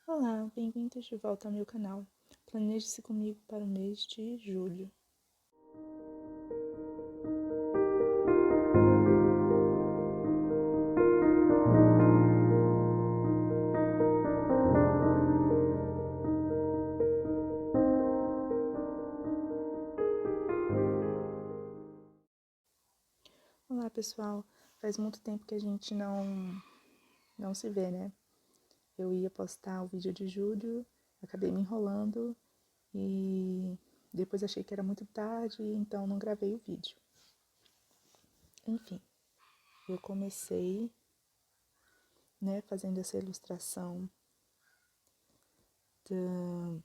Olá, bem-vindos de volta ao meu canal. Planeje-se comigo para o mês de julho. Olá, pessoal. Faz muito tempo que a gente não se vê, né? Eu ia postar o vídeo de julho, acabei me enrolando e depois achei que era muito tarde, então não gravei o vídeo. Enfim, eu comecei, né, fazendo essa ilustração da...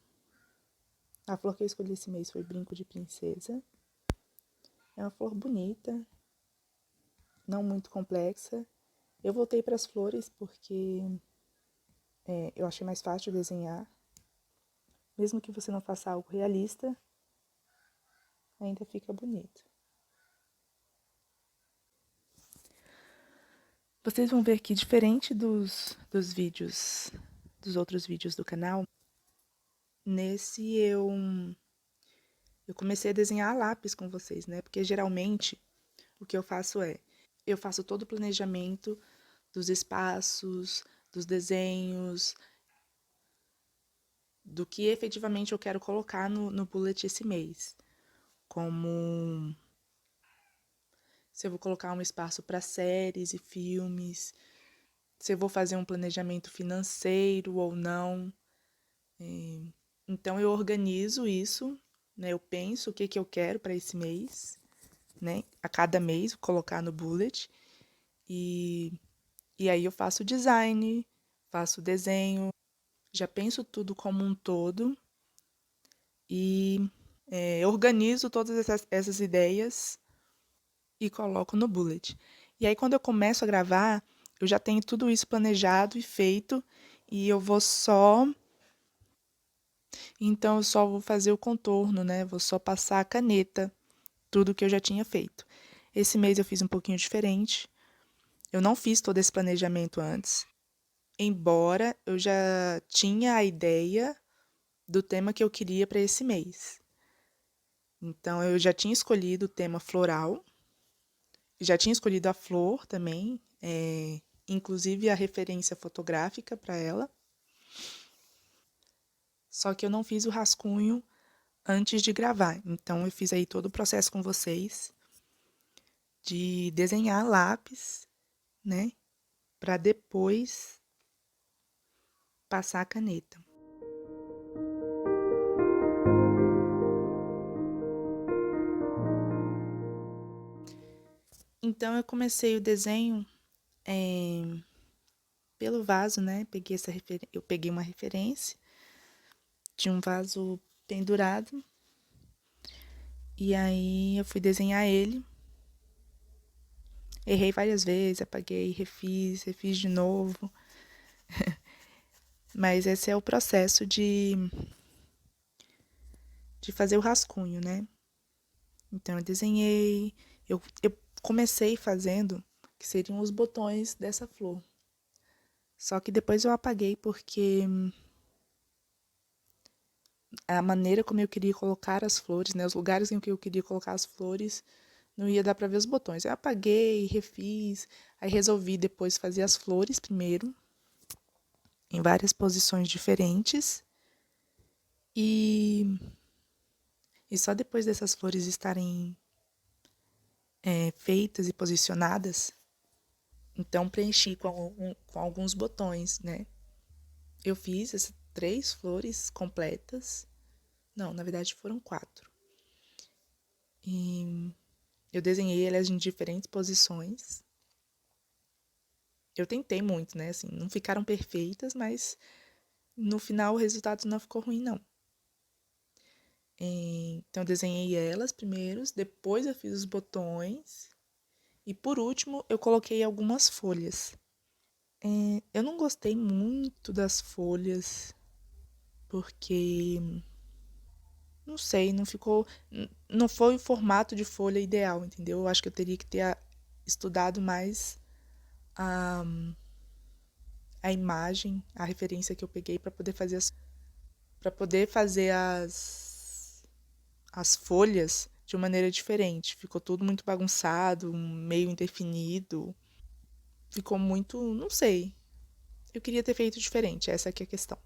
A flor que eu escolhi esse mês foi Brinco de Princesa. É uma flor bonita, não muito complexa. Eu voltei para as flores porque eu achei mais fácil desenhar. Mesmo que você não faça algo realista, ainda fica bonito. Vocês vão ver que diferente dos vídeos, dos outros vídeos do canal, nesse eu comecei a desenhar a lápis com vocês, né? Porque geralmente o que eu faço eu faço todo o planejamento dos espaços, dos desenhos, do que efetivamente eu quero colocar no bullet esse mês. Como se eu vou colocar um espaço para séries e filmes, se eu vou fazer um planejamento financeiro ou não. Então eu organizo isso, né? Eu penso o que eu quero para esse mês, né? A cada mês, vou colocar no bullet. E, e aí eu faço design, faço desenho, já penso tudo como um todo e organizo todas essas ideias e coloco no bullet. E aí, quando eu começo a gravar, eu já tenho tudo isso planejado e feito, e eu vou só. Então, eu só vou fazer o contorno, né? Vou só passar a caneta, tudo que eu já tinha feito. Esse mês eu fiz um pouquinho diferente. Eu não fiz todo esse planejamento antes, embora eu já tinha a ideia do tema que eu queria para esse mês. Então, eu já tinha escolhido o tema floral. Já tinha escolhido a flor também, inclusive a referência fotográfica para ela. Só que eu não fiz o rascunho antes de gravar. Então eu fiz aí todo o processo com vocês de desenhar lápis, né, para depois passar a caneta. Então eu comecei o desenho pelo vaso, né? Eu peguei uma referência de um vaso pendurado e aí eu fui desenhar ele. Errei várias vezes, apaguei, refiz de novo. Mas esse é o processo de fazer o rascunho, né? Então eu desenhei, eu comecei fazendo que seriam os botões dessa flor. Só que depois eu apaguei porque a maneira como eu queria colocar as flores, né, os lugares em que eu queria colocar as flores, não ia dar para ver os botões. Eu apaguei, refiz, aí resolvi depois fazer as flores primeiro, em várias posições diferentes. E, e só depois dessas flores estarem feitas e posicionadas, então preenchi com alguns botões, né? Eu fiz essas 3 flores completas. Não, na verdade foram 4. E eu desenhei elas em diferentes posições. Eu tentei muito, né? Assim, não ficaram perfeitas, mas no final o resultado não ficou ruim, não. Então eu desenhei elas primeiros, depois eu fiz os botões e por último eu coloquei algumas folhas. Eu não gostei muito das folhas porque não sei, não ficou. Não foi o formato de folha ideal, entendeu? Eu acho que eu teria que ter estudado mais a imagem, a referência que eu peguei para poder fazer as folhas de uma maneira diferente. Ficou tudo muito bagunçado, meio indefinido. Ficou muito, não sei. Eu queria ter feito diferente, essa aqui é a questão.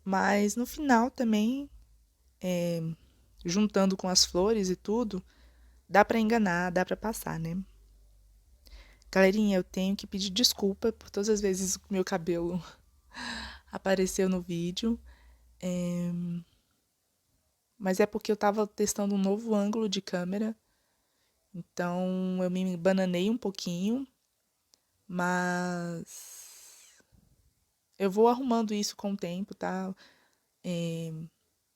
Mas no final também, juntando com as flores e tudo, dá pra enganar, dá pra passar, né? Galerinha, eu tenho que pedir desculpa por todas as vezes que meu cabelo apareceu no vídeo. Mas é porque eu tava testando um novo ângulo de câmera. Então eu me bananei um pouquinho. Mas eu vou arrumando isso com o tempo, tá?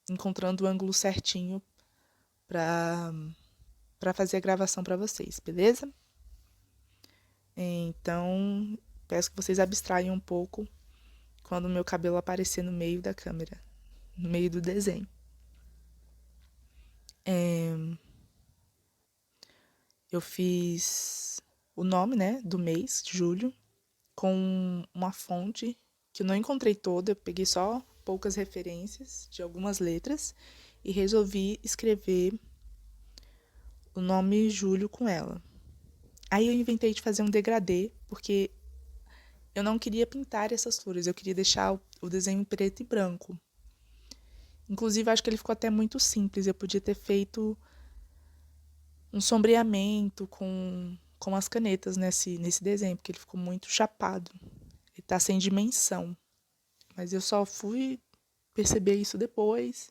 Encontrando o ângulo certinho pra, pra fazer a gravação pra vocês, beleza? Então, peço que vocês abstraiam um pouco quando o meu cabelo aparecer no meio da câmera, no meio do desenho. Eu fiz o nome, né, do mês, julho, com uma fonte que eu não encontrei toda, eu peguei só poucas referências de algumas letras e resolvi escrever o nome Júlio com ela. Aí eu inventei de fazer um degradê, porque eu não queria pintar essas flores, eu queria deixar o desenho em preto e branco. Inclusive, acho que ele ficou até muito simples, eu podia ter feito um sombreamento com as canetas nesse desenho, porque ele ficou muito chapado. Ele tá sem dimensão. Mas eu só fui perceber isso depois.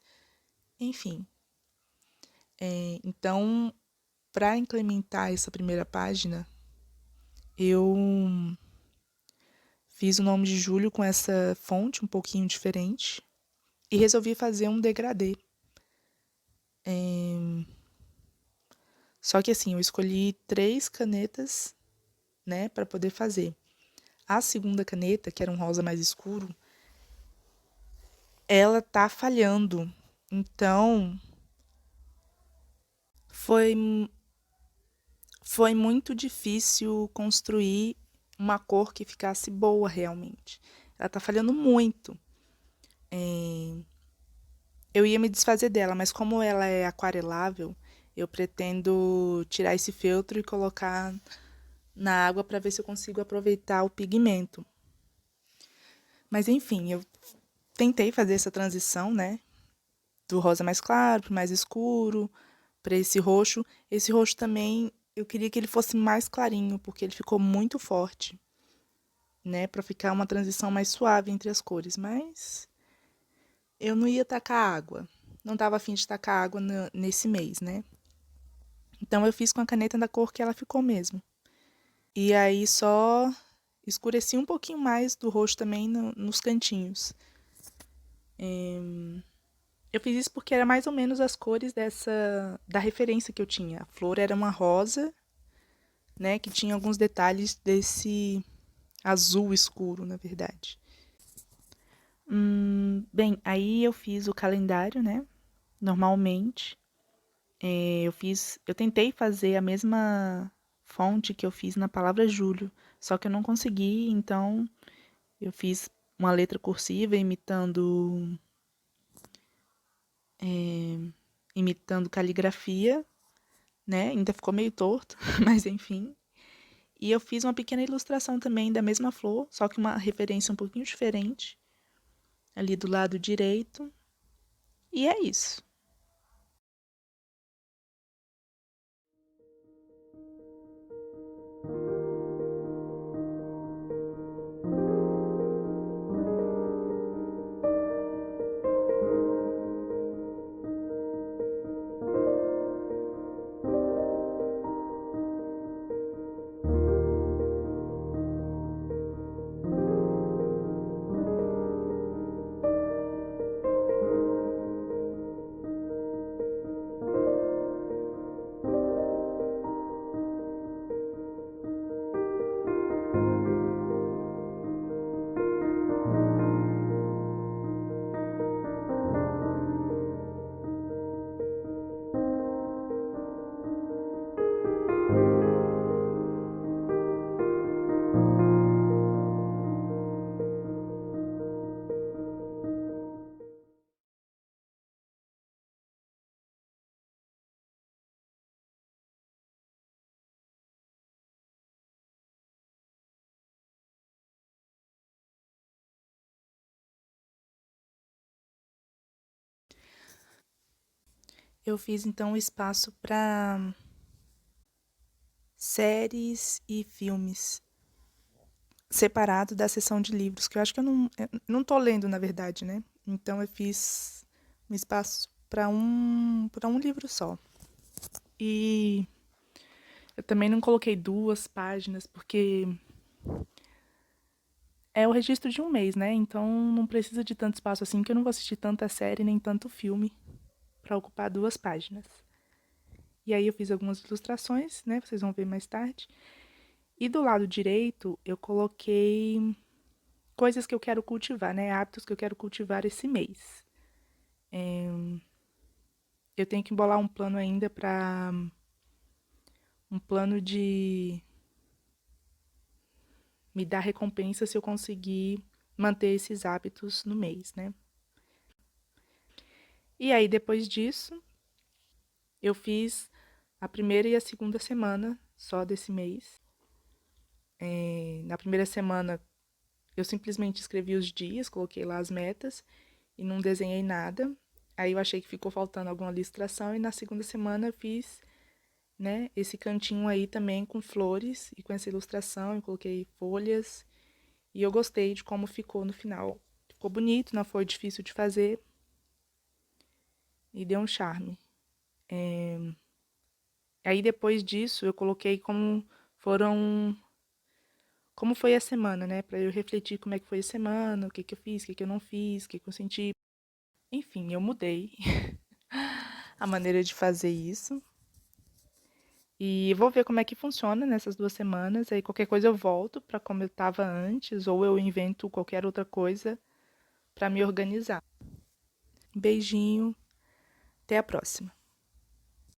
Enfim. Então, para implementar essa primeira página, eu fiz o nome de Júlio com essa fonte um pouquinho diferente e resolvi fazer um degradê. Só que assim, eu escolhi 3 canetas, né, para poder fazer. A segunda caneta, que era um rosa mais escuro, ela tá falhando. Então, foi foi muito difícil construir uma cor que ficasse boa realmente. Ela tá falhando muito. Eu ia me desfazer dela, mas como ela é aquarelável, eu pretendo tirar esse feltro e colocar na água para ver se eu consigo aproveitar o pigmento. Mas enfim, eu tentei fazer essa transição, né? Do rosa mais claro para mais escuro, para esse roxo. Esse roxo também eu queria que ele fosse mais clarinho, porque ele ficou muito forte, né? Para ficar uma transição mais suave entre as cores. Mas eu não ia tacar água. Não estava afim de tacar água nesse mês, né? Então eu fiz com a caneta da cor que ela ficou mesmo. E aí só escureci um pouquinho mais do roxo também nos cantinhos. Eu fiz isso porque era mais ou menos as cores da referência que eu tinha. A flor era uma rosa, né, que tinha alguns detalhes desse azul escuro, na verdade. Bem, aí eu fiz o calendário, né, normalmente. Eu tentei fazer a mesma fonte que eu fiz na palavra julho, só que eu não consegui, então eu fiz uma letra cursiva imitando caligrafia, né? Ainda ficou meio torto, mas enfim. E eu fiz uma pequena ilustração também da mesma flor, só que uma referência um pouquinho diferente, ali do lado direito. E é isso. Eu fiz então espaço para séries e filmes, separado da seção de livros, que eu não tô lendo, na verdade, né? Então eu fiz um espaço para um livro só. E eu também não coloquei 2 páginas, porque é o registro de um mês, né? Então não precisa de tanto espaço assim, que eu não vou assistir tanta série nem tanto filme para ocupar 2 páginas. E aí eu fiz algumas ilustrações, né? Vocês vão ver mais tarde. E do lado direito eu coloquei coisas que eu quero cultivar, né? Hábitos que eu quero cultivar esse mês. Eu tenho que embolar um plano ainda para um plano de me dar recompensa se eu conseguir manter esses hábitos no mês, né? E aí depois disso, eu fiz a primeira e a segunda semana só desse mês. Na primeira semana, eu simplesmente escrevi os dias, coloquei lá as metas e não desenhei nada. Aí eu achei que ficou faltando alguma ilustração e na segunda semana eu fiz, né, esse cantinho aí também com flores e com essa ilustração, eu coloquei folhas e eu gostei de como ficou no final. Ficou bonito, não foi difícil de fazer e deu um charme. Aí depois disso eu coloquei foram como foi a semana, né, para eu refletir como é que foi a semana, o que que eu fiz, o que que eu não fiz, o que que eu senti. Enfim, eu mudei a maneira de fazer isso. E vou ver como é que funciona nessas 2 semanas. Aí qualquer coisa eu volto para como eu estava antes, ou eu invento qualquer outra coisa para me organizar. Beijinho, até a próxima.